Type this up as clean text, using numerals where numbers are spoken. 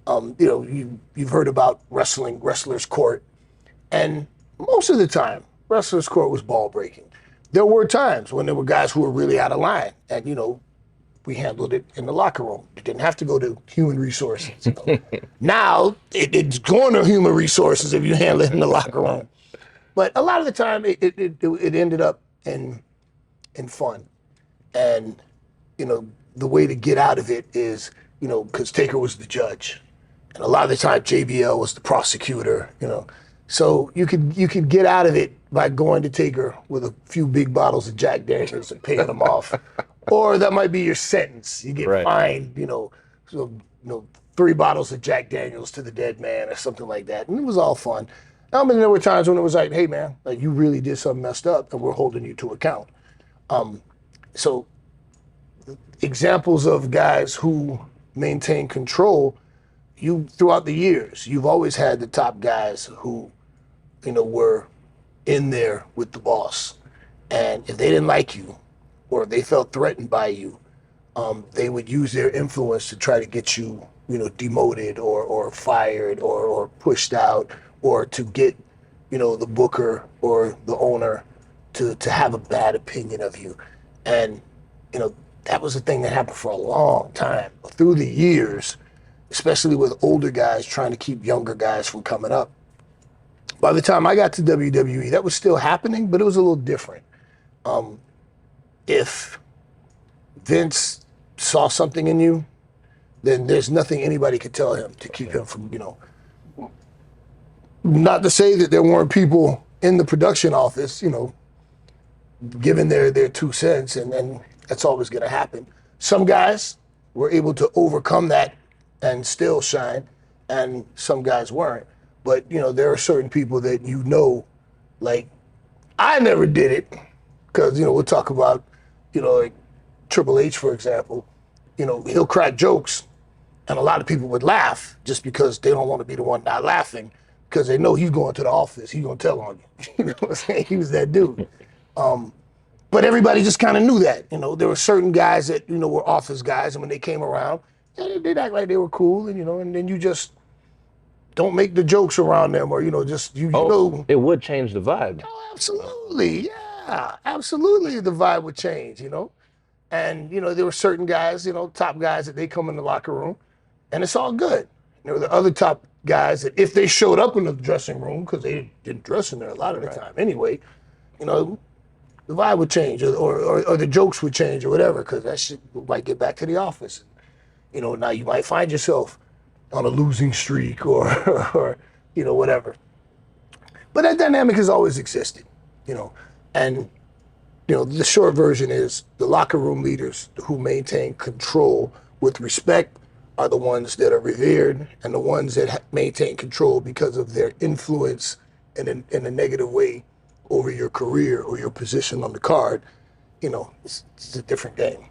You've heard about wrestlers court, and most of the time, wrestlers court was ball breaking. There were times when there were guys who were really out of line, and we handled it in the locker room. It didn't have to go to human resources. Now it's going to human resources if you handle it in the locker room. But a lot of the time, it ended up in fun, and the way to get out of it is because Taker was the judge, and a lot of the time JBL was the prosecutor. So you could get out of it by going to Taker with a few big bottles of Jack Daniels and paying them off. Or that might be your sentence. You get fined, so 3 bottles of Jack Daniels to the dead man or something like that. And it was all fun. And there were times when it was like, hey man, like you really did something messed up and we're holding you to account. So examples of guys who maintain control, throughout the years, you've always had the top guys who, were in there with the boss. And if they didn't like you, or they felt threatened by you, they would use their influence to try to get you, demoted or fired or pushed out, or to get, the booker or the owner to have a bad opinion of you. And, that was a thing that happened for a long time. Through the years, especially with older guys trying to keep younger guys from coming up. By the time I got to WWE, that was still happening, but it was a little different. If Vince saw something in you, then there's nothing anybody could tell him to keep him from, not to say that there weren't people in the production office, giving their 2 cents, and that's always gonna happen. Some guys were able to overcome that and still shine, and some guys weren't. But, there are certain people that like, I never did it, because, we'll talk about, like Triple H, for example, he'll crack jokes and a lot of people would laugh just because they don't want to be the one not laughing because they know he's going to the office. He's going to tell on you. You know what I'm saying? He was that dude. But everybody just kind of knew that. There were certain guys that, were office guys, and when they came around, they'd act like they were cool, and then you just don't make the jokes around them, or, It would change the vibe. Oh, absolutely. Yeah, absolutely. The vibe would change, And, there were certain guys, top guys that they come in the locker room and it's all good. There were the other top guys that if they showed up in the dressing room, because they didn't dress in there a lot of the time anyway, the vibe would change or the jokes would change or whatever, because that shit might get back to the office. Now you might find yourself on a losing streak or, or whatever. But that dynamic has always existed, and the short version is the locker room leaders who maintain control with respect are the ones that are revered, and the ones that maintain control because of their influence in a negative way over your career or your position on the card, it's a different game.